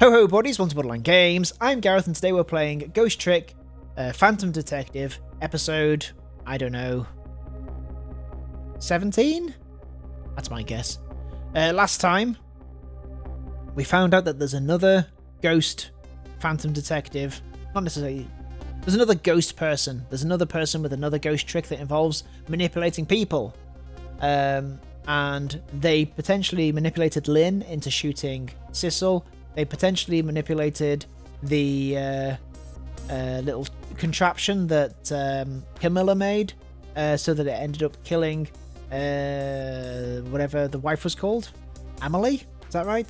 Ho ho buddies, welcome to Borderline Games. I'm Gareth and today we're playing Ghost Trick, Phantom Detective, episode, I don't know, 17? That's my guess. Last time, we found out that there's another ghost Phantom Detective, not necessarily, there's another ghost person. There's another person with another ghost trick that involves manipulating people. And they potentially manipulated Lynn into shooting Sissel. They potentially manipulated the little contraption that Camilla made so that it ended up killing whatever the wife was called. Amelie? Is that right?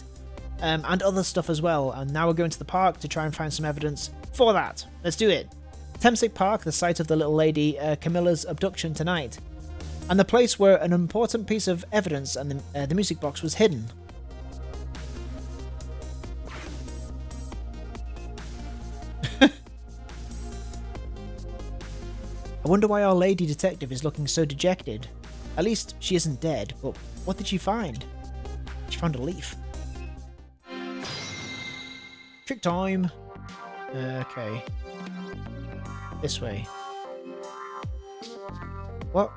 And other stuff as well. And now we're going to the park to try and find some evidence for that. Let's do it. Thamesick Park, the site of the little lady Camilla's abduction tonight. And the place where an important piece of evidence and the music box was hidden. I wonder why our lady detective is looking so dejected. At least she isn't dead, but what did she find? She found a leaf. Trick time! Okay. This way. What?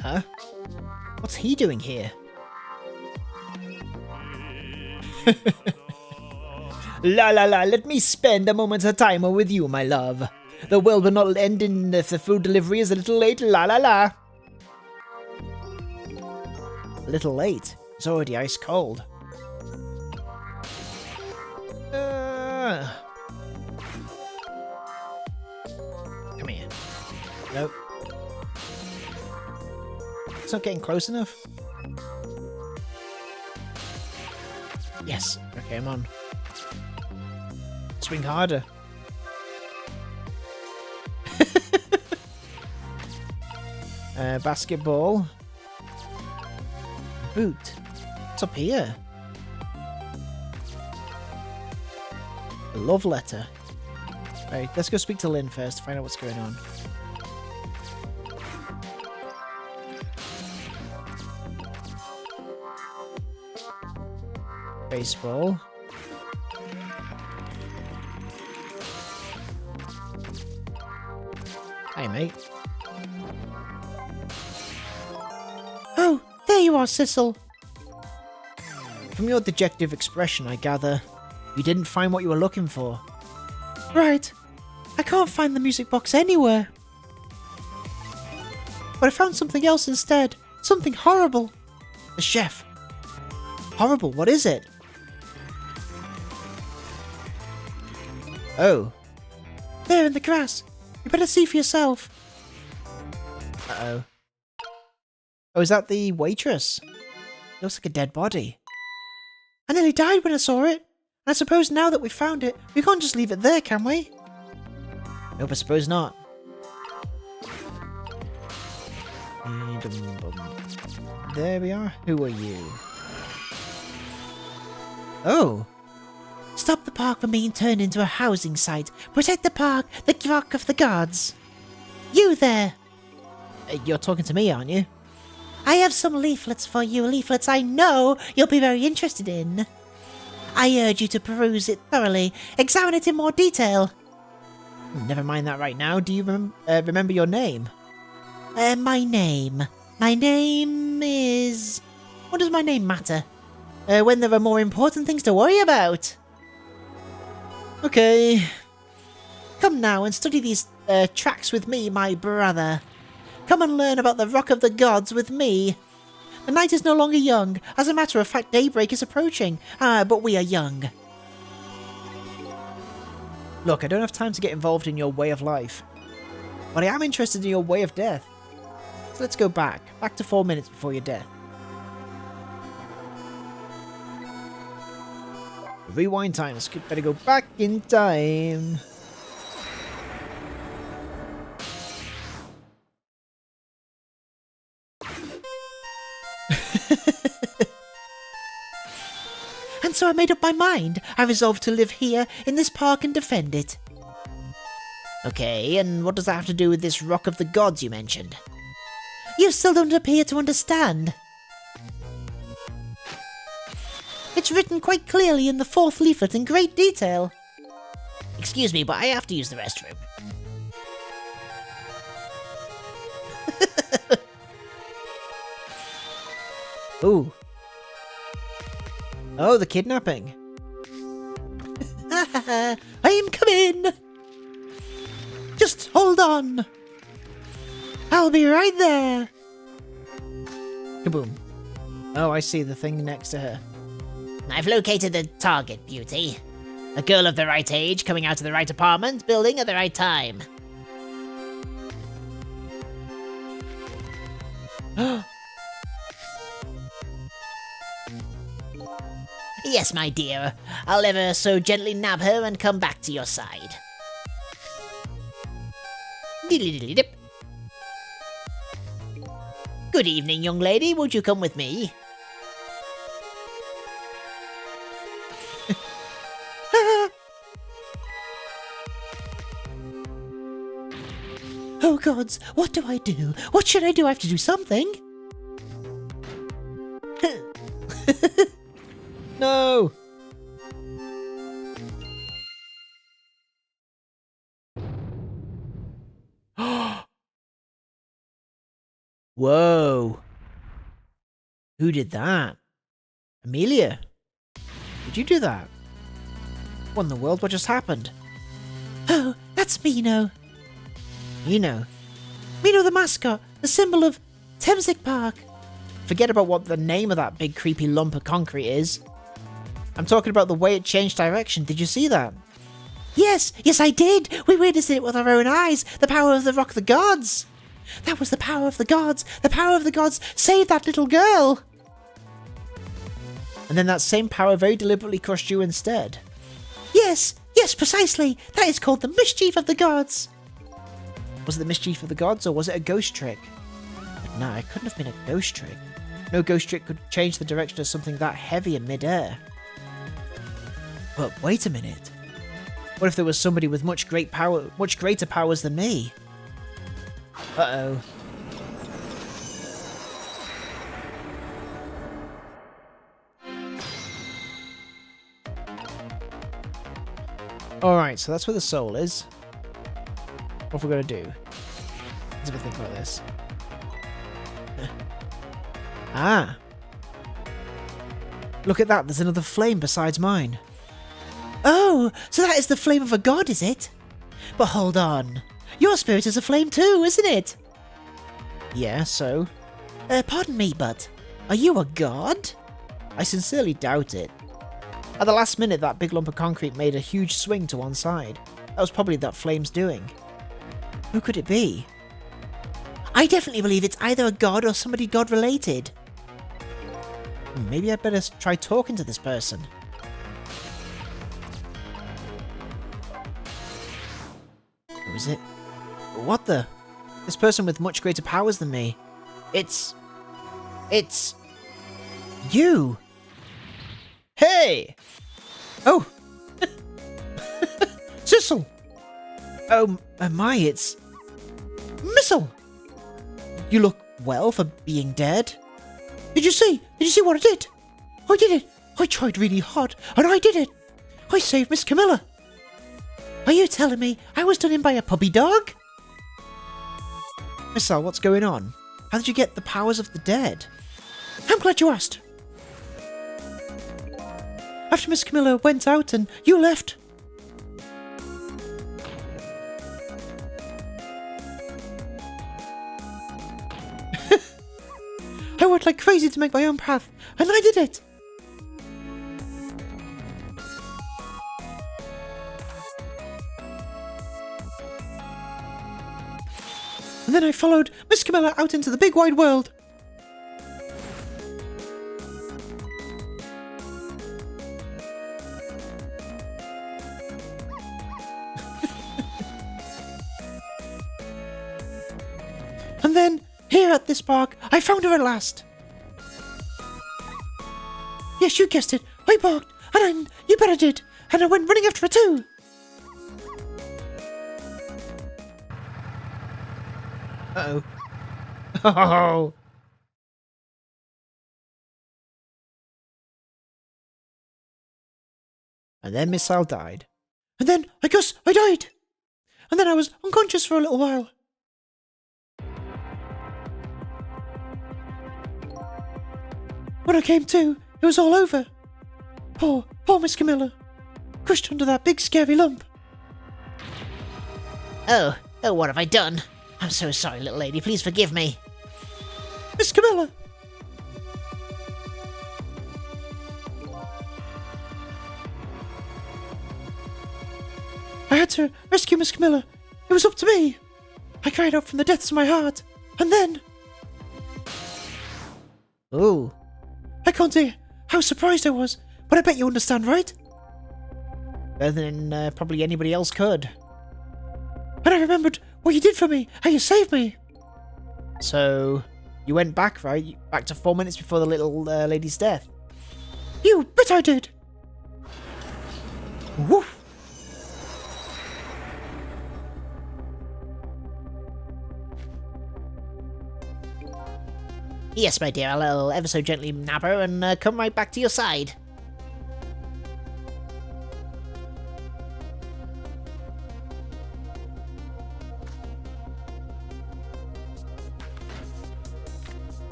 Huh? What's he doing here? La la la, let me spend a moment of time with you, my love. The world will not end if the food delivery is a little late, la la la. A little late? It's already ice cold. Come here. Nope. It's not getting close enough. Yes. Okay, I'm on. Swing harder. Basketball. Boot. What's up here? A love letter. Right, let's go speak to Lynn first to find out what's going on. Baseball. Hey, mate. Oh, there you are, Sissel. From your dejective expression, I gather you didn't find what you were looking for. Right. I can't find the music box anywhere. But I found something else instead. Something horrible. The chef. Horrible, what is it? Oh. There in the grass. You better see for yourself. Uh-oh. Oh, is that the waitress? It looks like a dead body. I nearly died when I saw it. And I suppose now that we've found it, we can't just leave it there, can we? Nope, I suppose not. There we are. Who are you? Oh. Stop the park from being turned into a housing site. Protect the park, the rock of the gods. You there. You're talking to me, aren't you? I have some leaflets for you, leaflets I know you'll be very interested in. I urge you to peruse it thoroughly, examine it in more detail. Never mind that right now. Do you remember your name? My name. My name is... What does my name matter? When there are more important things to worry about. Okay. Come now and study these tracks with me, my brother. Come and learn about the Rock of the Gods with me. The night is no longer young. As a matter of fact, daybreak is approaching. But we are young. Look, I don't have time to get involved in your way of life. But I am interested in your way of death. So let's go back. Back to 4 minutes before your death. Rewind time. Let's better go back in time. And so I made up my mind. I resolved to live here in this park and defend it. Okay, and what does that have to do with this Rock of the Gods you mentioned? You still don't appear to understand. It's written quite clearly in the 4th leaflet in great detail. Excuse me, but I have to use the restroom. Ooh. Oh, the kidnapping. I am coming! Just hold on. I'll be right there. Kaboom. Oh, I see the thing next to her. I've located the target, Beauty. A girl of the right age, coming out of the right apartment building at the right time. Yes, my dear. I'll ever so gently nab her and come back to your side. Diddly-diddly-dip. Good evening, young lady. Won't you come with me? Oh gods, what do I do? What should I do? I have to do something. No! Whoa. Who did that? Amelia? Did you do that? What in the world? What just happened? Oh, that's Mino. Mino? Mino the mascot, the symbol of Temsic Park. Forget about what the name of that big creepy lump of concrete is. I'm talking about the way it changed direction. Did you see that? Yes, I did. We witnessed it with our own eyes. The power of the Rock of the Gods. That was the power of the gods. The power of the gods saved that little girl. And then that same power very deliberately crushed you instead. Yes, precisely. That is called the mischief of the gods. Was it the mischief of the gods, or was it a ghost trick? But no, it couldn't have been a ghost trick. No ghost trick could change the direction of something that heavy in midair. But wait a minute. What if there was somebody with much greater powers than me? Uh-oh. Alright, so that's where the soul is. What are we gonna do? Let's have a think about this. Ah! Look at that, there's another flame besides mine. Oh, so that is the flame of a god, is it? But hold on. Your spirit is a flame too, isn't it? Yeah, so? Pardon me, but are you a god? I sincerely doubt it. At the last minute, that big lump of concrete made a huge swing to one side. That was probably that flame's doing. Who could it be? I definitely believe it's either a god or somebody god-related. Maybe I'd better try talking to this person. Who is it? What the? This person with much greater powers than me. It's you! Hey! Oh! Sissel! Oh my, it's Missile! You look well for being dead. Did you see what I did? I did it! I tried really hard, and I did it! I saved Miss Camilla! Are you telling me I was done in by a puppy dog? Missile, what's going on? How did you get the powers of the dead? I'm glad you asked. After Miss Camilla went out and you left. I worked like crazy to make my own path, and I did it! And then I followed Miss Camilla out into the big wide world. And then, here at this park, I found her at last. Yes, you guessed it. I barked, and you better did, and I went running after her too. Uh-oh. Oh. And then Missile died. And then, I guess, I died. And then I was unconscious for a little while. When I came to, it was all over. Poor Miss Camilla. Crushed under that big scary lump. Oh, what have I done? I'm so sorry, little lady. Please forgive me. Miss Camilla! I had to rescue Miss Camilla. It was up to me. I cried out from the depths of my heart. And then... Ooh. I can't say how surprised I was, but I bet you understand, right? Better than probably anybody else could. And I remembered what you did for me, how you saved me. So, you went back, right? Back to 4 minutes before the little lady's death. You bet I did. Woof. Yes, my dear, I'll ever so gently nab her and come right back to your side.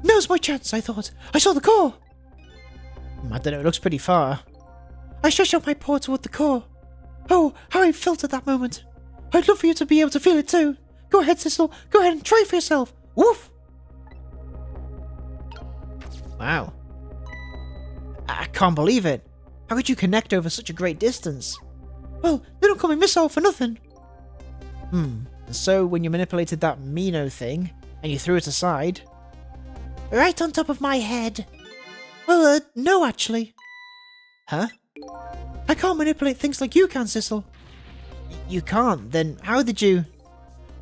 Now's my chance, I thought. I saw the core. I don't know, it looks pretty far. I stretched out my paw toward the core. Oh, how I felt at that moment. I'd love for you to be able to feel it too. Go ahead, Sissel. Go ahead and try for yourself. Woof! Wow. I can't believe it. How could you connect over such a great distance? Well, they don't call me Missile for nothing. And so when you manipulated that Mino thing, and you threw it aside... Right on top of my head. Well, no, actually. Huh? I can't manipulate things like you can, Sissel. You can't? Then how did you...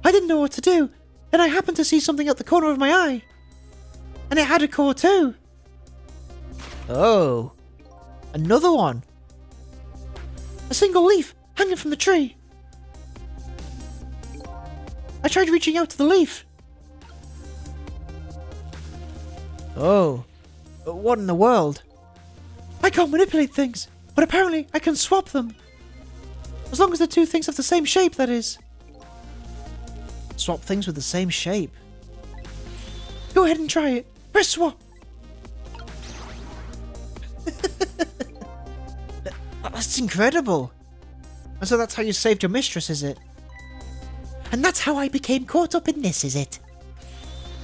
I didn't know what to do. Then I happened to see something at the corner of my eye. And it had a core too. Oh. Another one. A single leaf hanging from the tree. I tried reaching out to the leaf. Oh. What in the world? I can't manipulate things, but apparently I can swap them. As long as the two things have the same shape, that is. Swap things with the same shape? Go ahead and try it. Press swap. That's incredible. And so that's how you saved your mistress, is it? And that's how I became caught up in this, is it?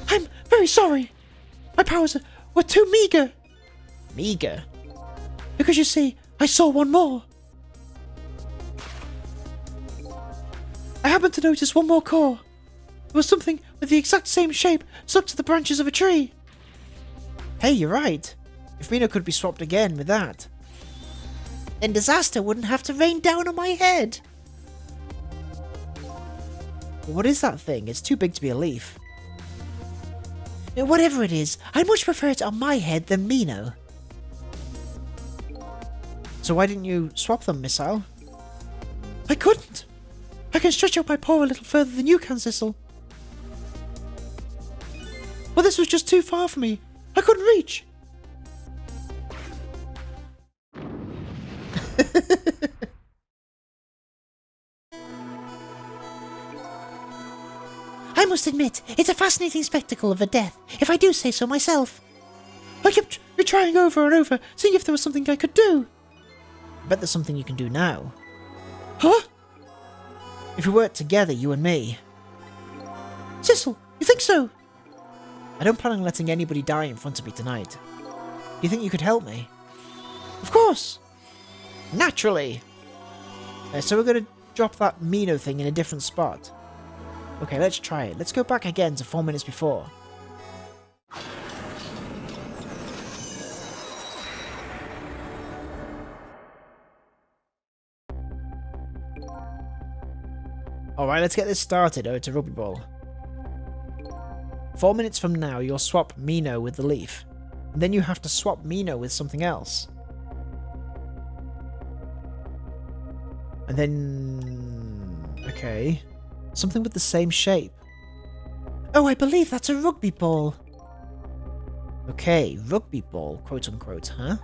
I'm very sorry. My powers were too meager. Meager? Because you see, I saw one more. I happened to notice one more core. It was something with the exact same shape stuck to the branches of a tree. Hey, you're right. If Mino could be swapped again with that, then disaster wouldn't have to rain down on my head. What is that thing? It's too big to be a leaf. Whatever it is, I much prefer it on my head than Mino. So why didn't you swap them, Missile? I couldn't. I can stretch out my paw a little further than you can, Sissel. Well, this was just too far for me. I couldn't reach. I must admit, it's a fascinating spectacle of a death, if I do say so myself. I kept retrying over and over, seeing if there was something I could do. I bet there's something you can do now. Huh? If we work together, you and me. Sissel, you think so? I don't plan on letting anybody die in front of me tonight. Do you think you could help me? Of course. Naturally. So we're going to drop that Mino thing in a different spot. Okay, let's try it. Let's go back again to 4 minutes before. Alright, let's get this started. Oh, it's a rugby ball. 4 minutes from now, you'll swap Mino with the leaf. And then you have to swap Mino with something else. And then... Okay. Something with the same shape. Oh, I believe that's a rugby ball. Okay, rugby ball, quote unquote, huh?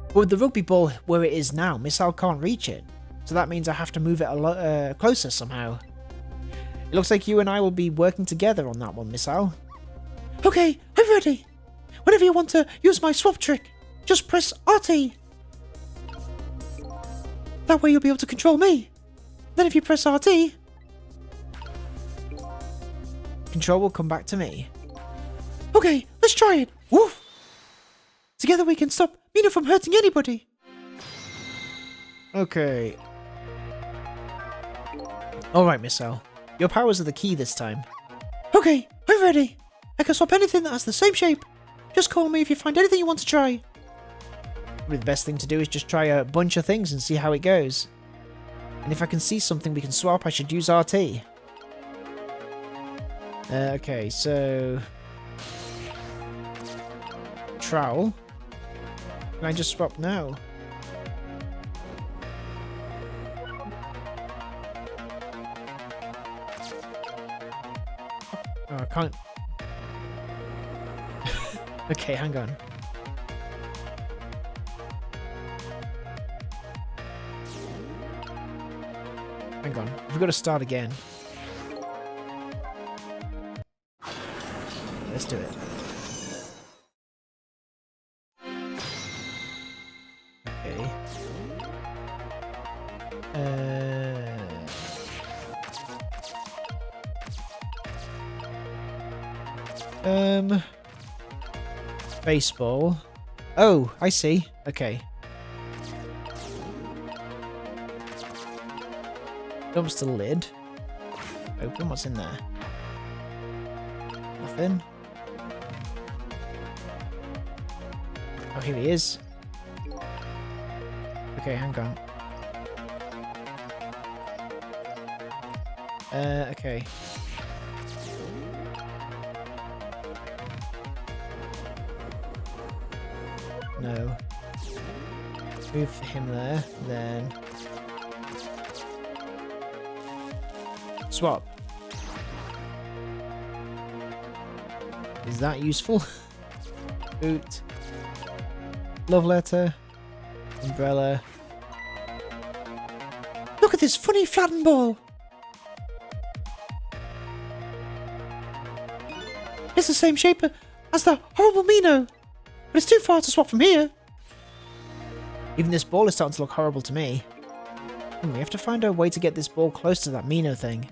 But with the rugby ball where it is now, Missile can't reach it. So that means I have to move it a lot closer somehow. It looks like you and I will be working together on that one, Missile. Okay, I'm ready. Whenever you want to use my swap trick, just press RT. That way you'll be able to control me. Then if you press RT... Control will come back to me. Okay, let's try it. Woof! Together we can stop Mina from hurting anybody. Okay. Alright, Missile. Your powers are the key this time. Okay, I'm ready. I can swap anything that has the same shape. Just call me if you find anything you want to try. Probably the best thing to do is just try a bunch of things and see how it goes. And if I can see something we can swap, I should use RT. Okay, so... Trowel. Can I just swap now? Oh, I can't... Okay, hang on. Hang on, we've got to start again. Let's do it. Okay. Baseball. Oh, I see. Okay. Dumpster lid. Open. What's in there? Nothing. Oh, here he is. Okay, hang on. Okay. No. Move him there, then... Swap. Is that useful? Boot. Love letter. Umbrella. Look at this funny flattened ball. It's the same shape as the horrible Mino, but it's too far to swap from here. Even this ball is starting to look horrible to me. We have to find a way to get this ball close to that Mino thing.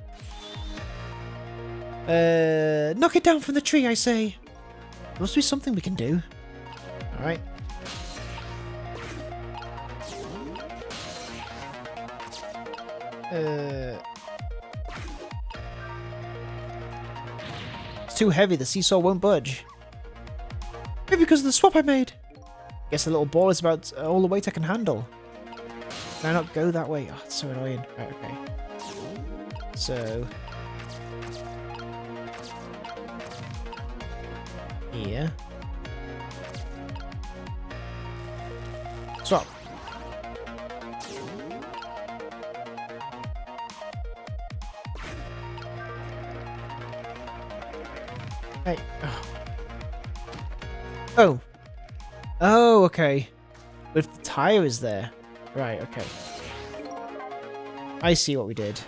Knock it down from the tree, I say. There must be something we can do. Alright. It's too heavy, the seesaw won't budge. Maybe because of the swap I made. Guess the little ball is about all the weight I can handle. Can I not go that way? Oh, it's so annoying. Right, okay. So... Here. Swap. Hey. Oh. Oh, okay. But if the tire is there. Right, okay. I see what we did.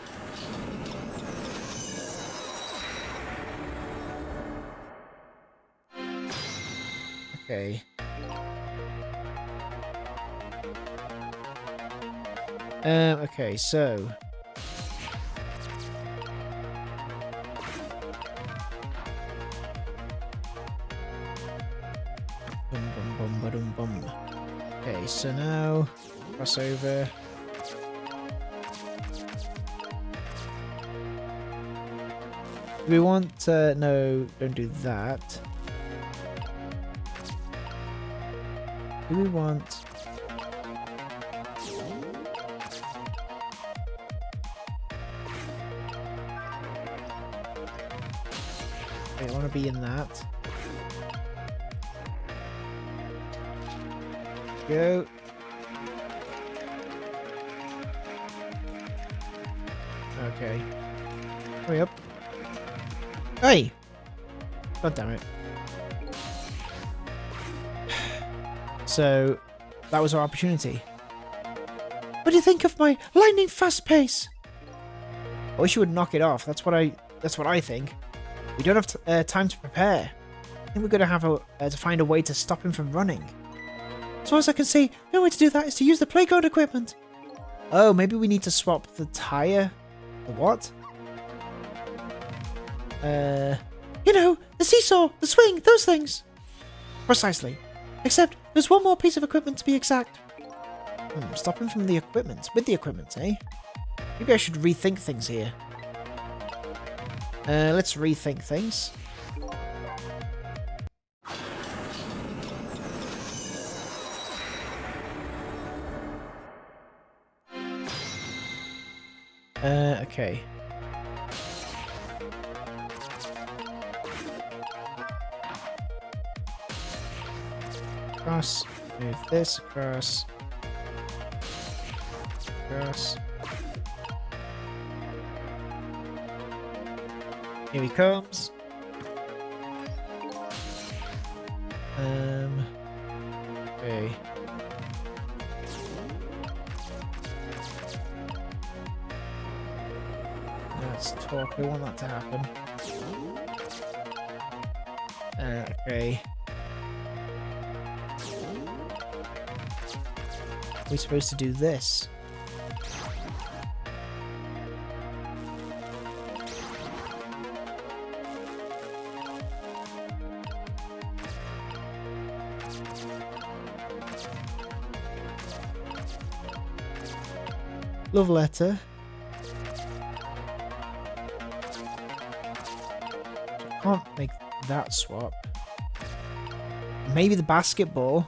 Okay. Okay, so... Okay, so now... Cross over. Do we want... no, don't do that. Do we want... Okay, I want to be in that. Go. Okay. Hurry up. Hey! God damn it. So, that was our opportunity. What do you think of my lightning fast pace? I wish you would knock it off. That's what I think. We don't have time to prepare. I think we're going to have to find a way to stop him from running. As far as I can see, the only way to do that is to use the playground equipment. Oh, maybe we need to swap the tire. The what? You know, the seesaw, the swing, those things. Precisely. Except, there's one more piece of equipment to be exact. Stop him from the equipment. With the equipment, eh? Maybe I should rethink things here. Let's rethink things. Okay. Across. Move this across. Across. Here he comes. Okay. Let's talk. We want that to happen. Okay. We're supposed to do this. Love letter. Can't make that swap. Maybe the basketball.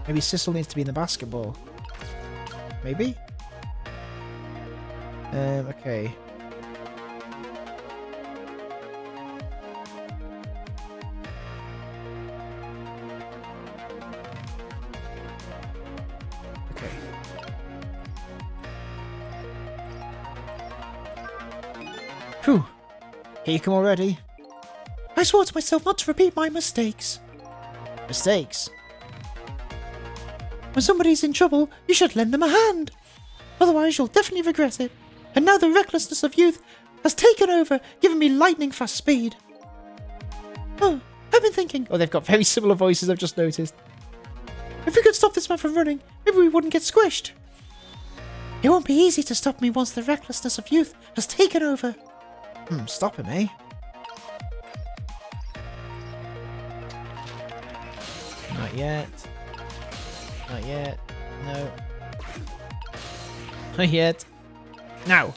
Maybe Sissel needs to be in the basketball. Maybe? Okay. Okay. Phew. Here you come already. I swore to myself not to repeat my mistakes. Mistakes? When somebody's in trouble, you should lend them a hand. Otherwise, you'll definitely regret it. And now the recklessness of youth has taken over, giving me lightning fast speed. Oh, I've been thinking. Oh, they've got very similar voices, I've just noticed. If we could stop this man from running, maybe we wouldn't get squished. It won't be easy to stop me once the recklessness of youth has taken over. Stop him, eh? Not yet. Not yet. No. Not yet. Now.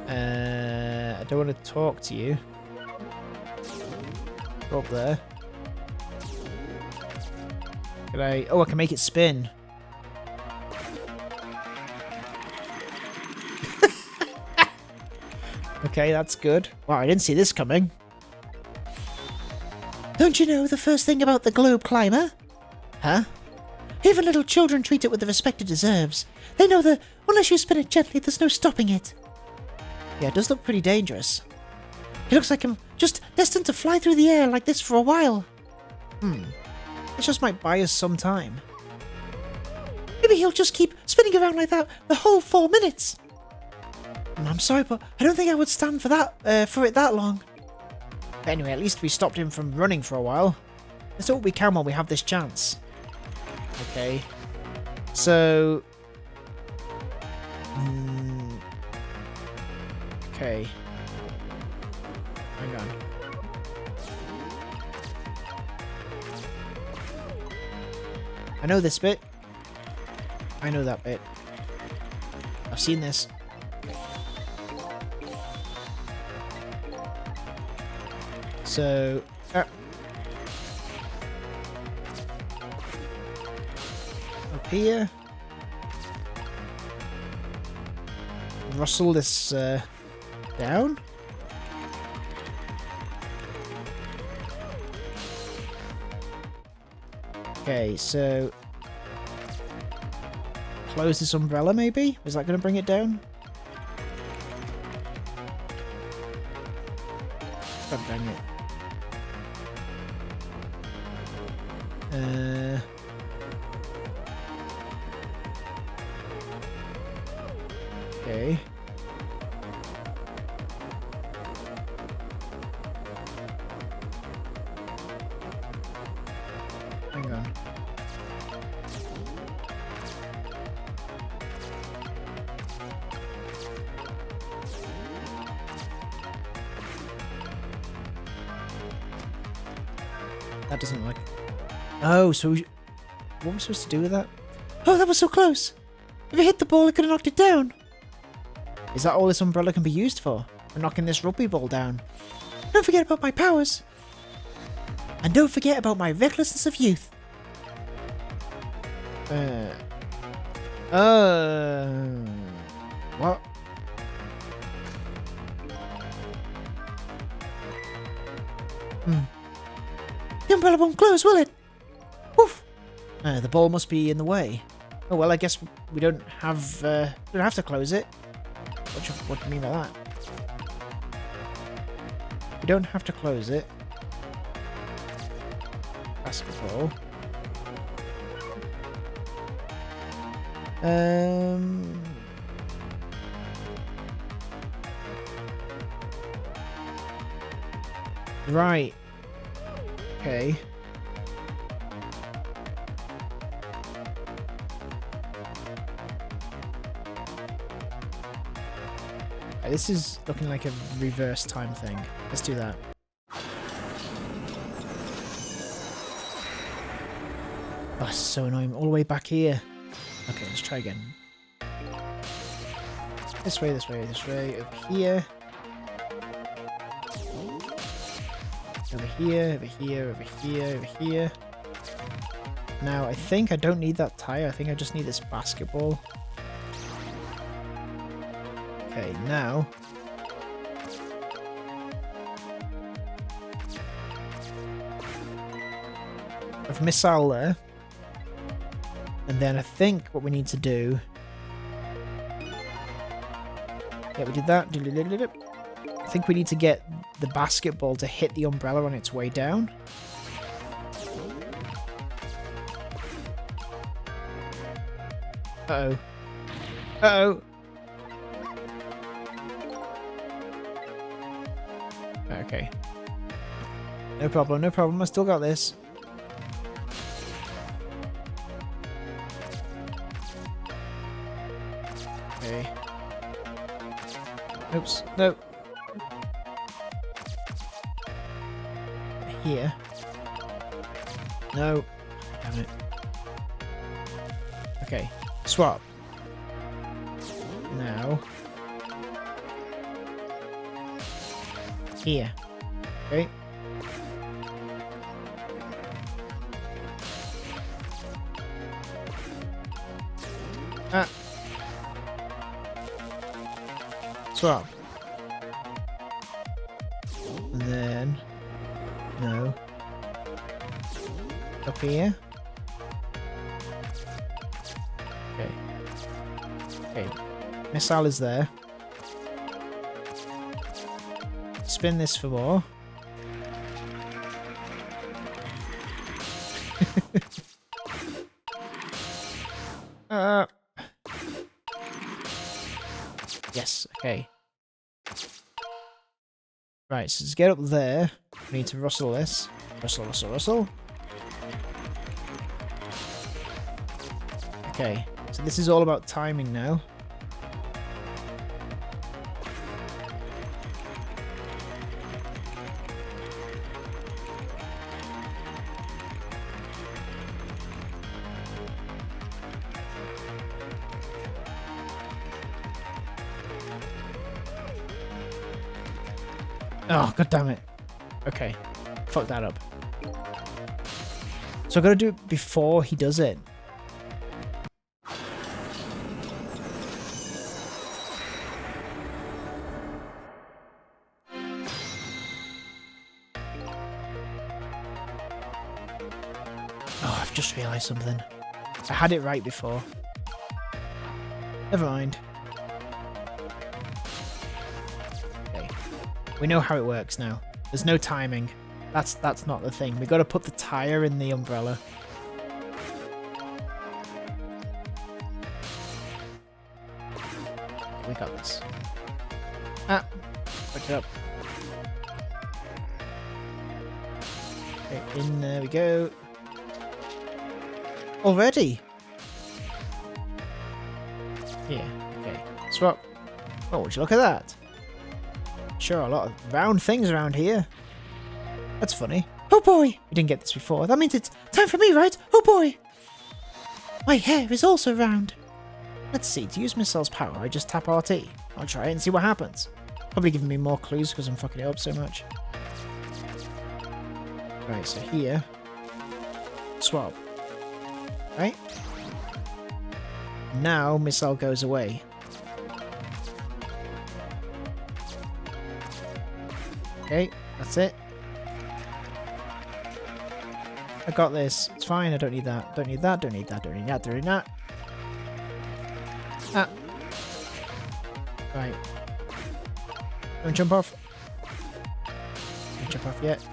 I don't want to talk to you. Go up there. Can I? Oh, I can make it spin. Okay, that's good. Wow, I didn't see this coming. Don't you know the first thing about the globe climber? Huh? Even little children treat it with the respect it deserves. They know that unless you spin it gently, there's no stopping it. Yeah, it does look pretty dangerous. It looks like I'm just destined to fly through the air like this for a while. This just might buy us some time. Maybe he'll just keep spinning around like that the whole 4 minutes. I'm sorry, but I don't think I would stand for that, for it that long. But anyway, at least we stopped him from running for a while. Let's do what we can while we have this chance. Okay. So... okay. Hang on. I know this bit. I know that bit. I've seen this. So... up here. Rustle this down. Okay, so close this umbrella, maybe? Is that going to bring it down? God dang it. Okay. Hang on. That doesn't work. Oh, so what were we supposed to do with that? Oh, that was so close! If it hit the ball, it could have knocked it down. Is that all this umbrella can be used for? For knocking this rugby ball down? Don't forget about my powers! And don't forget about my recklessness of youth! What? The umbrella won't close, will it? Woof! The ball must be in the way. Oh well, I guess we don't have to close it. What do you mean by that? We don't have to close it. Basketball. Right. Okay. This is looking like a reverse time thing. Let's do that. Oh, it's so annoying. All the way back here. Okay, let's try again. This way, this way, this way. Over here. Over here, over here, over here, over here. Now, I think I don't need that tire. I think I just need this basketball. Okay, now... I've missile there. And then I think what we need to do... Yeah, we did that. I think we need to get the basketball to hit the umbrella on its way down. Uh-oh. Uh-oh! Okay. No problem, no problem. I still got this. Okay. Oops. No. Here. No. Damn it. Okay. Swap. Now. Here. Okay. Ah. Swap. And then... No. Up here. Okay. Okay. Missile is there. Spin this for more. Yes, okay. Right, so to get up there, we need to rustle this. Rustle, rustle, rustle. Okay, so this is all about timing now. Oh, god damn it. Okay. Fuck that up. So I gotta do it before he does it. Oh, I've just realised something. I had it right before. Never mind. Okay. We know how it works now. There's no timing. That's not the thing. We got to put the tire in the umbrella. We got this. Ah, pick it up. Okay, in there we go. Already? Yeah, okay. Swap. Oh, would you look at that? Sure, a lot of round things around here. That's funny. Oh boy! We didn't get this before. That means it's time for me, right? Oh boy! My hair is also round. Let's see. To use Missile's power, I just tap RT. I'll try it and see what happens. Probably giving me more clues because I'm fucking it up so much. Right, so here. Swap. Right? Now Missile goes away. Okay, that's it. I got this. It's fine. I don't need that. Don't need that. Don't need that. Don't need that. Don't need that. Ah. Right. Don't jump off. Don't jump off yet.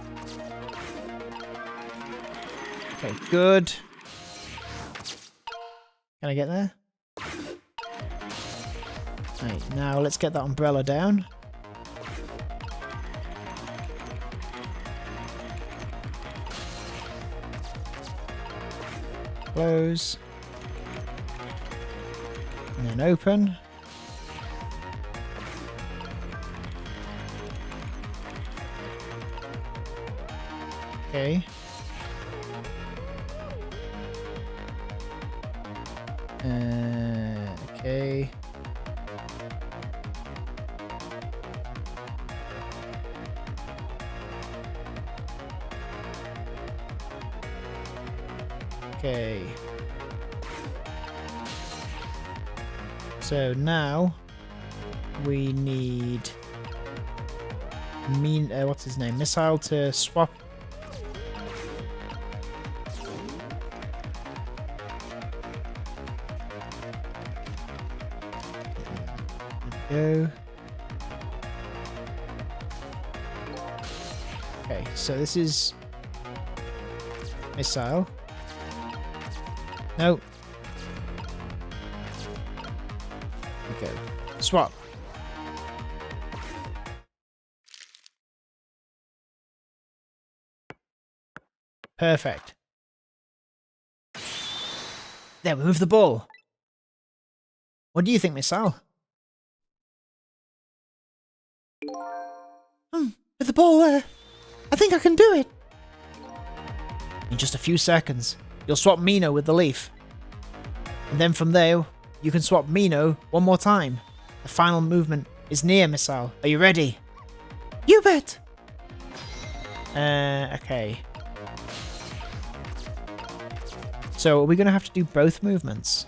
Okay, good. Can I get there? Right, now let's get that umbrella down. Close. And then open. Okay. Okay. Okay. So now we need what's his name? Missile to swap. Go. Okay, so this is Missile. No. Okay. Swap. Perfect. There, we move the ball. What do you think, Missile? With the ball there, I think I can do it. In just a few seconds, you'll swap Mino with the leaf. And then from there, you can swap Mino one more time. The final movement is near, Missile. Are you ready? You bet. Okay. So are we going to have to do both movements?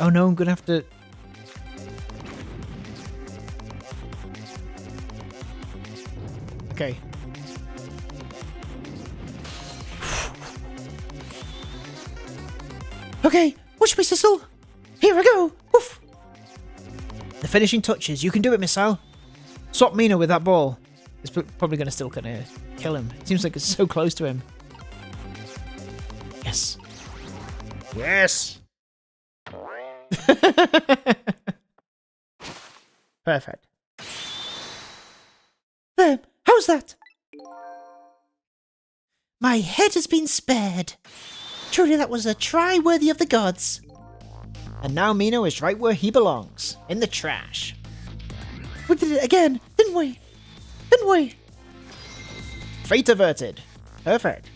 Oh no, I'm gonna have to... Okay. Okay, watch me, Cecil. Here I go. Woof. The finishing touches. You can do it, Missile. Swap Mino with that ball. It's probably gonna still kinda kill him. It seems like it's so close to him. Yes. Yes! Perfect. There, how's that? My head has been spared. Truly that was a try worthy of the gods. And now Mino is right where he belongs. In the trash. We did it again, didn't we? Didn't we? Fate averted. Perfect.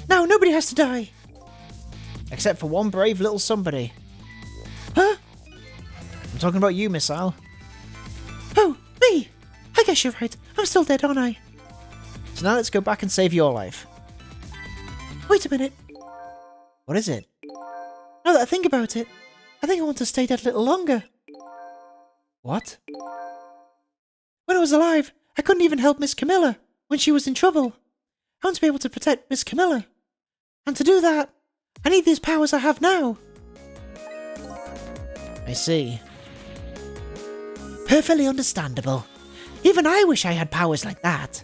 Now nobody has to die. Except for one brave little somebody. Huh? I'm talking about you, Missile. Oh, me! I guess you're right. I'm still dead, aren't I? So now let's go back and save your life. Wait a minute. What is it? Now that I think about it, I think I want to stay dead a little longer. What? When I was alive, I couldn't even help Miss Camilla when she was in trouble. I want to be able to protect Miss Camilla. And to do that, I need these powers I have now. I see. Perfectly understandable. Even I wish I had powers like that.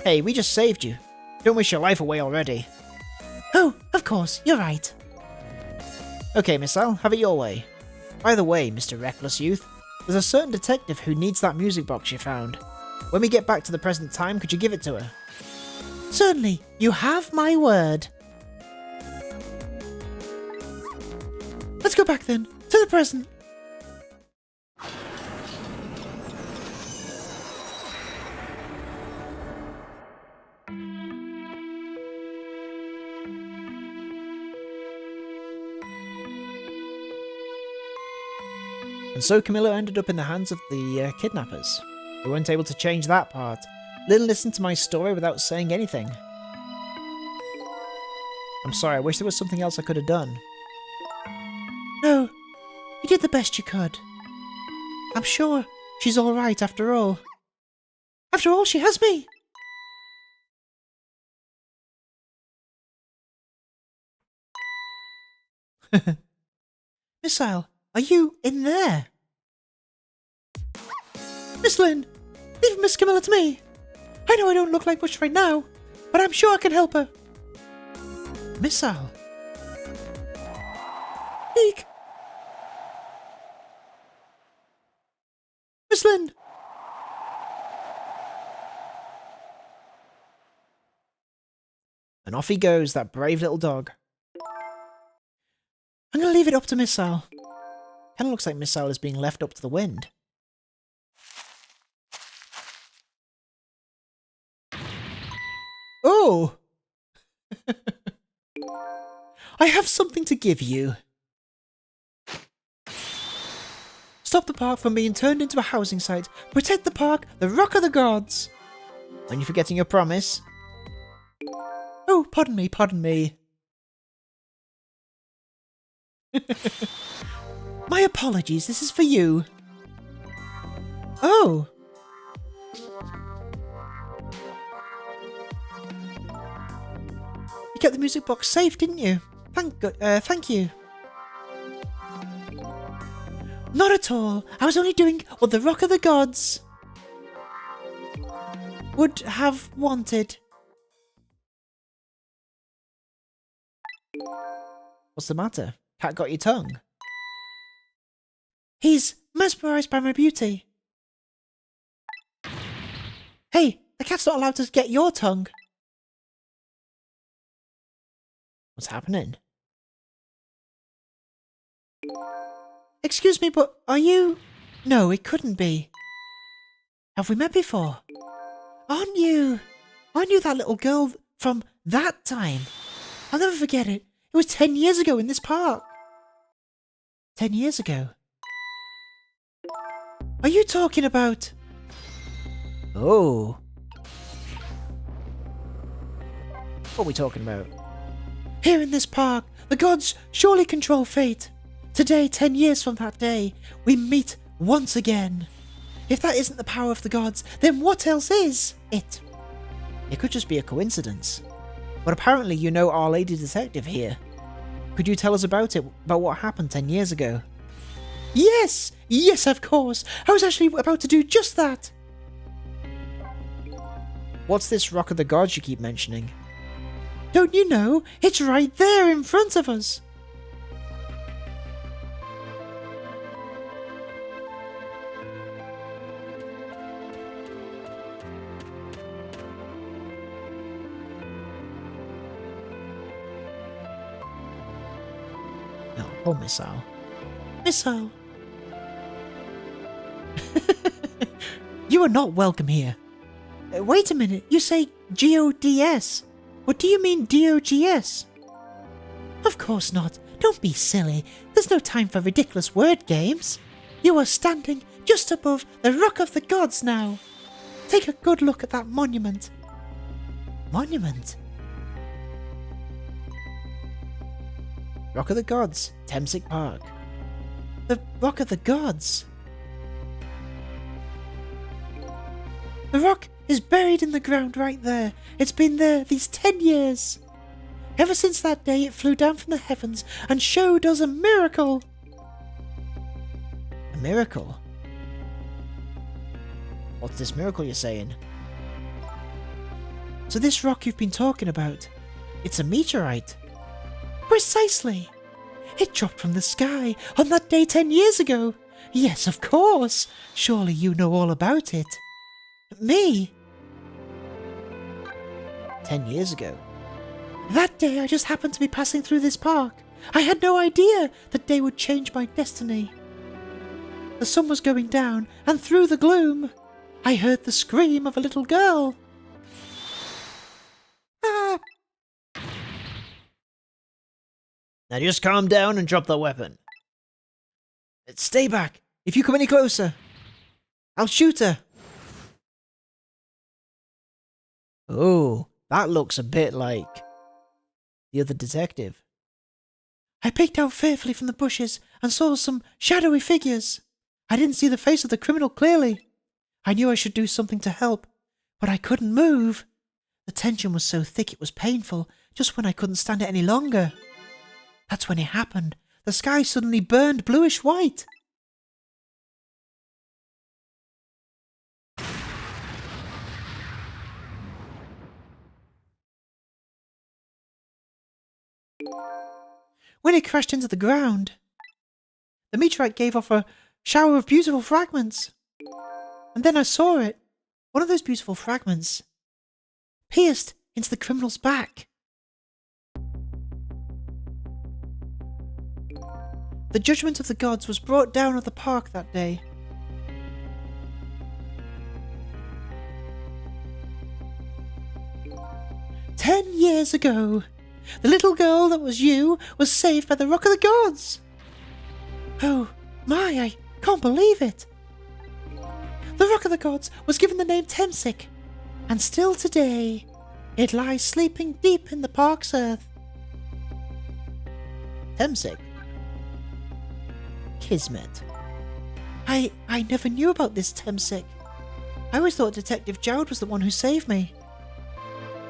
Hey, we just saved you. Don't wish your life away already. Oh, of course, you're right. Okay, Miss Al, have it your way. By the way, Mr. Reckless Youth, there's a certain detective who needs that music box you found. When we get back to the present time, could you give it to her? Certainly, you have my word. Let's go back then, to the present. And so Camilla ended up in the hands of the kidnappers. They weren't able to change that part. Lynn listened to my story without saying anything. I'm sorry, I wish there was something else I could have done. No, you did the best you could. I'm sure she's alright after all. After all, she has me! Missile, are you in there? Miss Lynn, leave Miss Camilla to me. I know I don't look like much right now, but I'm sure I can help her. Missile. Eek. Miss Lynn. And off he goes, that brave little dog. I'm going to leave it up to Missile. Kind of looks like Missile is being left up to the wind. Oh! I have something to give you. Stop the park from being turned into a housing site. Protect the park, the Rock of the Gods. Are you forgetting your promise? Oh, pardon me, pardon me. My apologies, this is for you. Oh. You kept the music box safe, didn't you? Thank you. Not at all. I was only doing what the Rock of the Gods would have wanted. What's the matter? Cat got your tongue? He's mesmerised by my beauty. Hey, the cat's not allowed to get your tongue. What's happening? Excuse me, but are you... No, it couldn't be. Have we met before? Aren't you that little girl from that time? I'll never forget it. It was 10 years ago in this park. 10 years ago. Are you talking about... Oh. What are we talking about? Here in this park, the gods surely control fate. Today, 10 years from that day, we meet once again. If that isn't the power of the gods, then what else is it? It could just be a coincidence. But apparently you know Our Lady Detective here. Could you tell us about it, about what happened 10 years ago? Yes! Yes, of course! I was actually about to do just that! What's this Rock of the Gods you keep mentioning? Don't you know? It's right there in front of us! No, poor Missile. Missile! You are not welcome here. Wait a minute, you say G-O-D-S. What do you mean D-O-G-S? Of course not. Don't be silly. There's no time for ridiculous word games. You are standing just above the Rock of the Gods now. Take a good look at that monument. Monument? Rock of the Gods, Temsic Park. The Rock of the Gods? The rock is buried in the ground right there. It's been there these 10 years. Ever since that day it flew down from the heavens and showed us a miracle. A miracle? What's this miracle you're saying? So this rock you've been talking about, it's a meteorite? Precisely. It dropped from the sky on that day 10 years ago. Yes, of course. Surely you know all about it. Me? 10 years ago. That day I just happened to be passing through this park. I had no idea that day would change my destiny. The sun was going down, and through the gloom, I heard the scream of a little girl. Ah! Now just calm down and drop the weapon. Stay back. If you come any closer, I'll shoot her. Oh, that looks a bit like the other detective. I peeked out fearfully from the bushes and saw some shadowy figures. I didn't see the face of the criminal clearly. I knew I should do something to help, but I couldn't move. The tension was so thick it was painful, just when I couldn't stand it any longer. That's when it happened. The sky suddenly burned bluish white. When it crashed into the ground, the meteorite gave off a shower of beautiful fragments. And then I saw it. One of those beautiful fragments pierced into the criminal's back. The judgment of the gods was brought down at the park that day. "10 years ago, the little girl that was you was saved by the Rock of the Gods." Oh my, I can't believe it. The Rock of the Gods was given the name Temsic, and still today, it lies sleeping deep in the park's earth. Temsic? Kismet. I never knew about this Temsic. I always thought Detective Jowd was the one who saved me.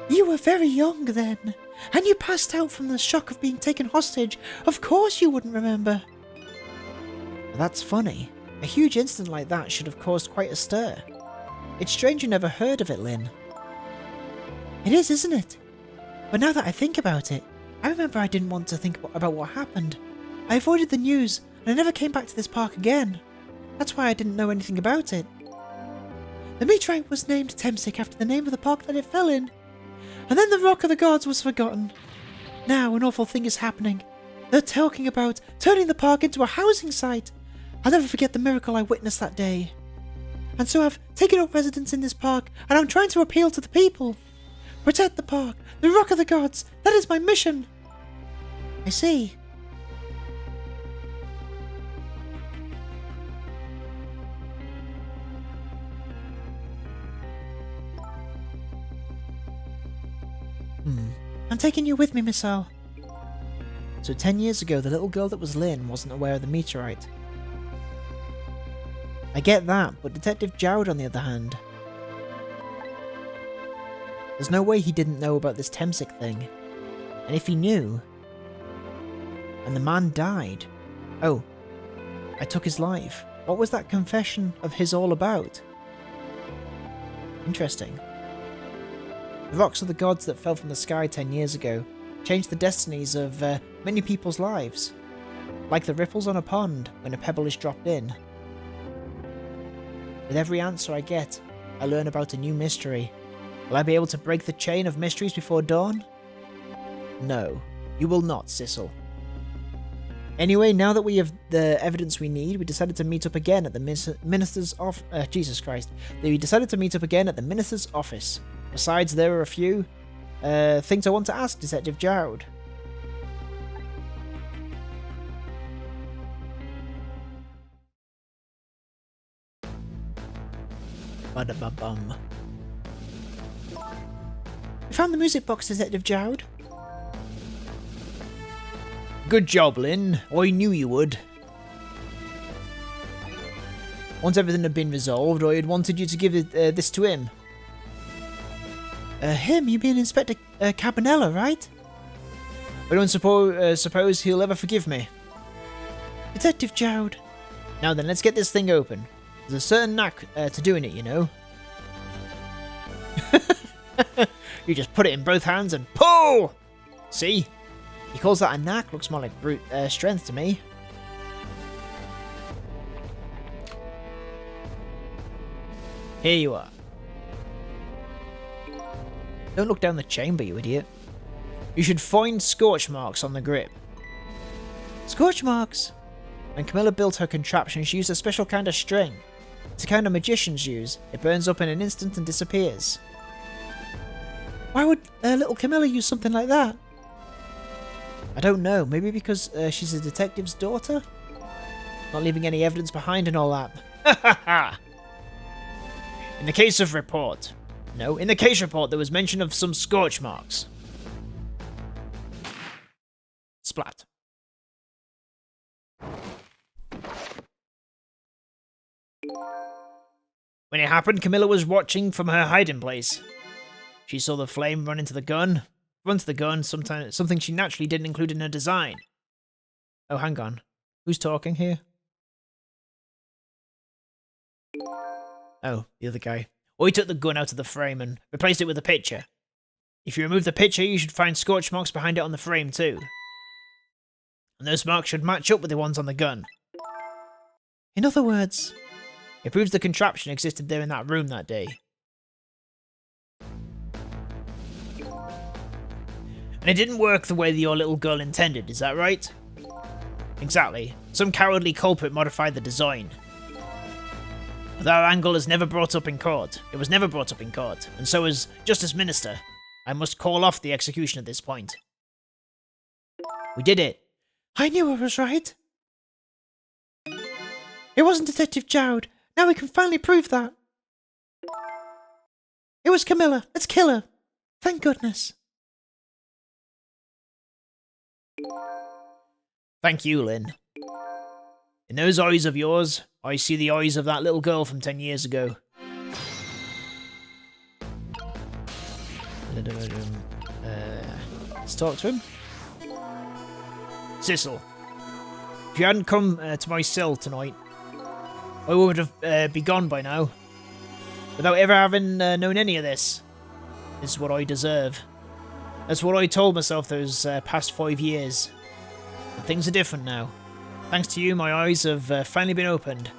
You were very young then, and you passed out from the shock of being taken hostage. Of course you wouldn't remember. That's funny. A huge incident like that should have caused quite a stir. It's strange you never heard of it, Lynn. It is, isn't it? But now that I think about it, I remember I didn't want to think about what happened. I avoided the news, and I never came back to this park again. That's why I didn't know anything about it. The meteorite was named Temsic after the name of the park that it fell in. And then the Rock of the Gods was forgotten. Now an awful thing is happening. They're talking about turning the park into a housing site. I'll never forget the miracle I witnessed that day. And so I've taken up residence in this park, and I'm trying to appeal to the people. Protect the park, the Rock of the Gods. That is my mission. I see. I'm taking you with me, Miss Earl. So 10 years ago, the little girl that was Lynn wasn't aware of the meteorite. I get that, but Detective Jowd, on the other hand, there's no way he didn't know about this Temsic thing. And if he knew, and the man died, oh, I took his life. What was that confession of his all about? Interesting. The rocks of the gods that fell from the sky 10 years ago changed the destinies of many people's lives, like the ripples on a pond when a pebble is dropped in. With every answer I get, I learn about a new mystery. Will I be able to break the chain of mysteries before dawn? No, you will not, Sissel. Anyway, now that we have the evidence we need, we decided to meet up again at the minister's Jesus Christ. We decided to meet up again at the minister's office. Besides, there are a few things I want to ask Detective Jowd. Ba-da-ba-bum. We found the music box, Detective Jowd. Good job, Lynn. I knew you would. Once everything had been resolved, I had wanted you to give this to him. Him? You mean Inspector Cabanela, right? I don't suppose he'll ever forgive me. Detective Jowd. Now then, let's get this thing open. There's a certain knack to doing it, you know. You just put it in both hands and pull! See? He calls that a knack. Looks more like brute strength to me. Here you are. Don't look down the chamber, you idiot. You should find scorch marks on the grip. Scorch marks? When Camilla built her contraption, she used a special kind of string. It's a kind of magicians use. It burns up in an instant and disappears. Why would little Camilla use something like that? I don't know. Maybe because she's a detective's daughter? Not leaving any evidence behind and all that. Ha ha ha! In the case report, there was mention of some scorch marks. Splat. When it happened, Camilla was watching from her hiding place. She saw the flame run to the gun, something she naturally didn't include in her design. Oh, hang on. Who's talking here? Oh, the other guy. I took the gun out of the frame and replaced it with a picture. If you remove the picture, you should find scorch marks behind it on the frame too. And those marks should match up with the ones on the gun. In other words, it proves the contraption existed there in that room that day. And it didn't work the way your little girl intended, is that right? Exactly. Some cowardly culprit modified the design. But that angle is never brought up in court. It was never brought up in court, and so as Justice Minister, I must call off the execution at this point. We did it. I knew I was right. It wasn't Detective Jowd. Now we can finally prove that. It was Camilla. Let's kill her. Thank goodness. Thank you, Lynn. In those eyes of yours, I see the eyes of that little girl from 10 years ago. Let's talk to him. Cecil, if you hadn't come to my cell tonight, I would have be gone by now. Without ever having known any of this. This is what I deserve. That's what I told myself those past 5 years. But things are different now. Thanks to you, my eyes have finally been opened.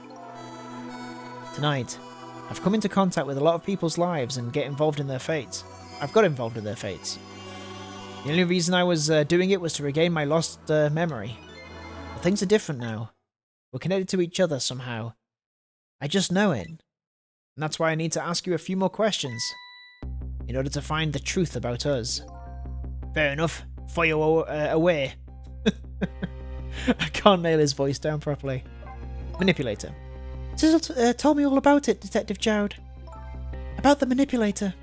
Tonight, I've come into contact with a lot of people's lives and get involved in their fates. I've got involved in their fates. The only reason I was doing it was to regain my lost memory. But things are different now. We're connected to each other somehow. I just know it. And that's why I need to ask you a few more questions. In order to find the truth about us. Fair enough. Fire away. I can't nail his voice down properly. Manipulator. Cecil told me all about it, Detective Jowd. About the manipulator.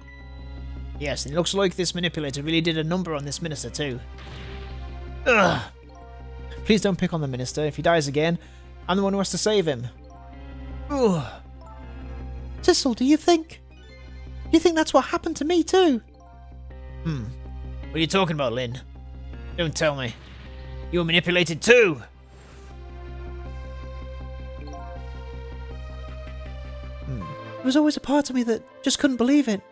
Yes, and it looks like this manipulator really did a number on this minister too. Ugh. Please don't pick on the minister. If he dies again, I'm the one who has to save him. Ugh. Cecil, do you think that's what happened to me too? What are you talking about, Lynn? Don't tell me. You were manipulated too! There was always a part of me that just couldn't believe it.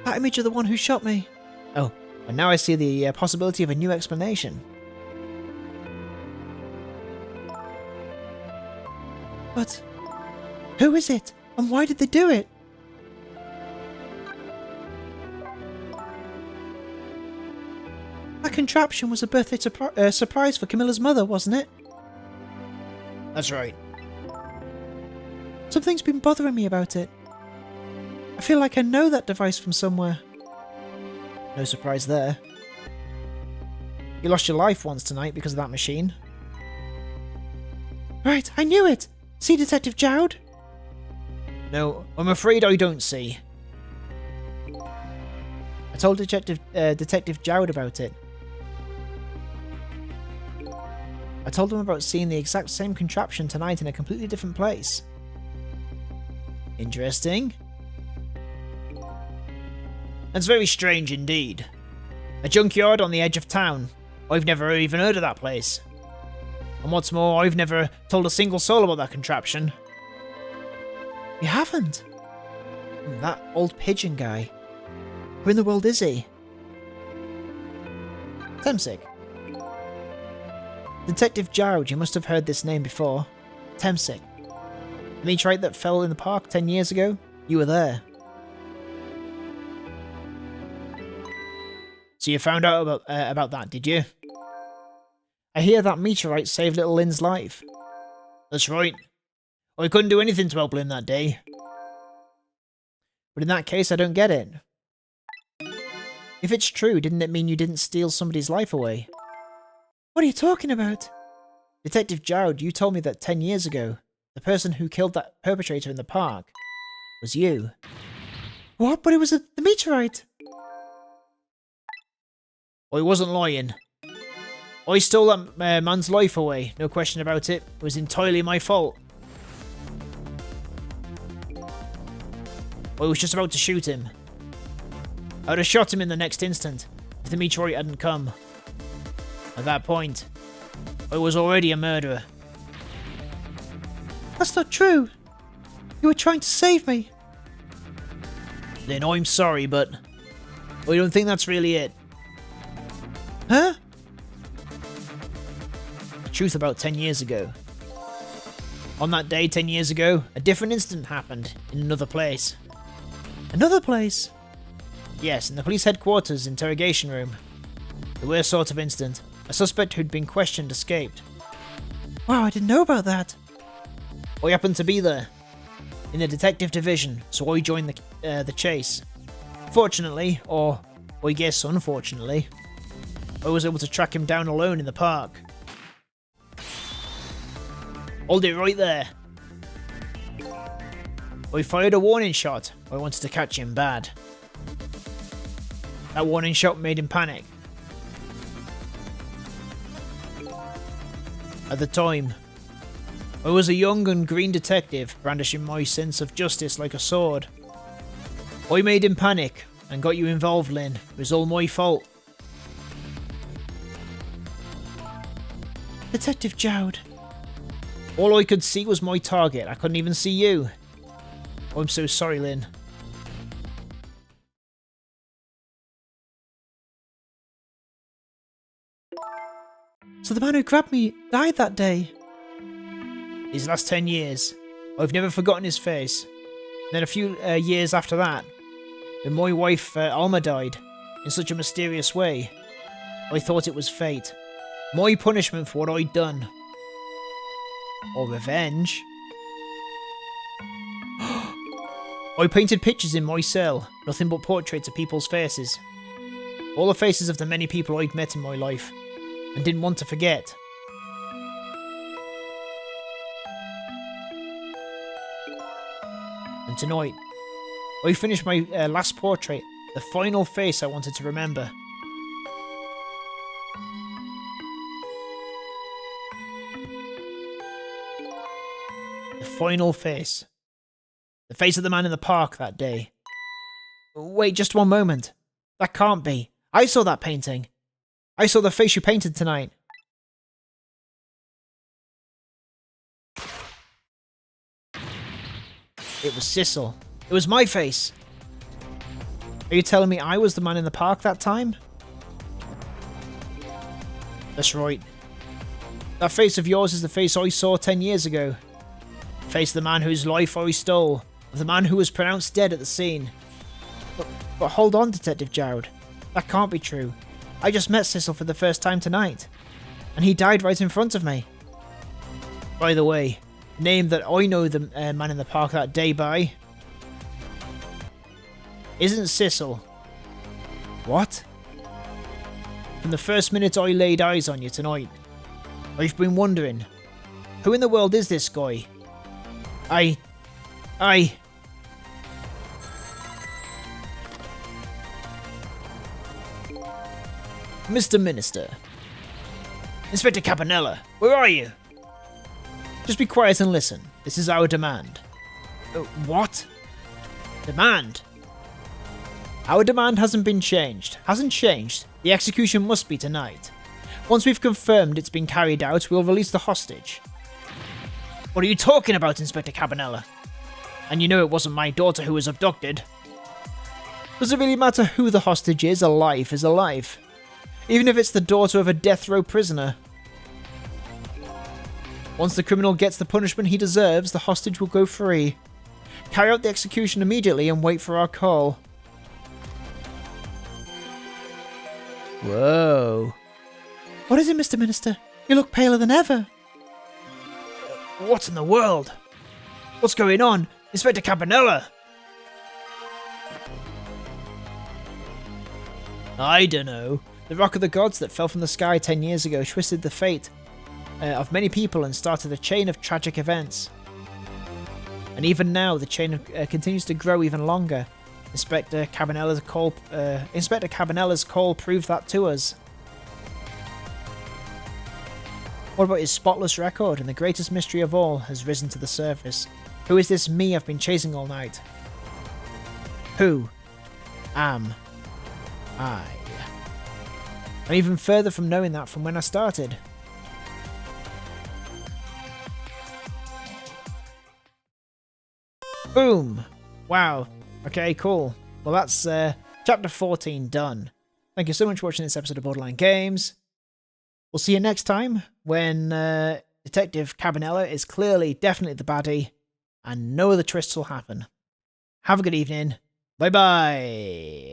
That image of the one who shot me. Oh, and now I see the possibility of a new explanation. But who is it? And why did they do it? That contraption was a birthday surprise for Camilla's mother, wasn't it? That's right. Something's been bothering me about it. I feel like I know that device from somewhere. No surprise there. You lost your life once tonight because of that machine. Right, I knew it! See, Detective Jowd? No, I'm afraid I don't see. I told Detective Jowd about it. I told him about seeing the exact same contraption tonight in a completely different place. Interesting. That's very strange indeed. A junkyard on the edge of town. I've never even heard of that place. And what's more, I've never told a single soul about that contraption. You haven't? That old pigeon guy. Who in the world is he? Temsic. Detective Jowd, you must have heard this name before. Temsic. The meteorite that fell in the park 10 years ago? You were there. So you found out about that, did you? I hear that meteorite saved little Lynn's life. That's right. I couldn't do anything to help Lynn that day. But in that case, I don't get it. If it's true, didn't it mean you didn't steal somebody's life away? What are you talking about? Detective Jowd, you told me that 10 years ago, the person who killed that perpetrator in the park was you. What? But it was the meteorite. I wasn't lying. I stole that man's life away, no question about it. It was entirely my fault. I was just about to shoot him. I would have shot him in the next instant, if the meteorite hadn't come. At that point, I was already a murderer. That's not true. You were trying to save me. Then I'm sorry, but I don't think that's really it. Huh? The truth about 10 years ago. On that day 10 years ago, a different incident happened in another place. Another place? Yes, in the police headquarters interrogation room. The worst sort of incident. A suspect who'd been questioned escaped. Wow, I didn't know about that. I happened to be there, in the detective division, so I joined the chase. Fortunately, or I guess unfortunately, I was able to track him down alone in the park. Hold it right there. I fired a warning shot. I wanted to catch him bad. That warning shot made him panic. At the time, I was a young and green detective brandishing my sense of justice like a sword. I made him panic and got you involved, Lynn. It was all my fault. Detective Jowd. All I could see was my target. I couldn't even see you. I'm so sorry, Lynn. So the man who grabbed me died that day? These last 10 years. I've never forgotten his face. Then a few years after that, when my wife Alma died, in such a mysterious way, I thought it was fate. My punishment for what I'd done. Or revenge. I painted pictures in my cell, nothing but portraits of people's faces. All the faces of the many people I'd met in my life, and didn't want to forget. And tonight, I finished my last portrait, the final face I wanted to remember. The final face. The face of the man in the park that day. Wait, just one moment. That can't be. I saw that painting. I saw the face you painted tonight. It was Sissel. It was my face. Are you telling me I was the man in the park that time? That's right. That face of yours is the face I saw 10 years ago. The face of the man whose life I stole. Of the man who was pronounced dead at the scene. But hold on, Detective Jowd. That can't be true. I just met Sissel for the first time tonight. And he died right in front of me. By the way, the name that I know the man in the park that day by isn't Sissel. What? From the first minute I laid eyes on you tonight, I've been wondering, who in the world is this guy? Mr. Minister, Inspector Cabanela, where are you? Just be quiet and listen. This is our demand. What? Demand? Our demand hasn't been changed. Hasn't changed. The execution must be tonight. Once we've confirmed it's been carried out, we'll release the hostage. What are you talking about, Inspector Cabanela? And you know it wasn't my daughter who was abducted. Does it really matter who the hostage is? A life is a life. Even if it's the daughter of a death row prisoner. Once the criminal gets the punishment he deserves, the hostage will go free. Carry out the execution immediately and wait for our call. Whoa. What is it, Mr. Minister? You look paler than ever. What in the world? What's going on? Inspector Cabanela! I dunno. The Rock of the Gods that fell from the sky 10 years ago twisted the fate of many people and started a chain of tragic events. And even now, the chain continues to grow even longer. Inspector Cabanela's call proved that to us. What about his spotless record and the greatest mystery of all has risen to the surface? Who is this me I've been chasing all night? Who am I? I'm even further from knowing that from when I started. Boom! Wow. Okay, cool. Well, that's chapter 14 done. Thank you so much for watching this episode of Borderline Games. We'll see you next time when Detective Cabanela is clearly, definitely the baddie, and no other twists will happen. Have a good evening. Bye-bye.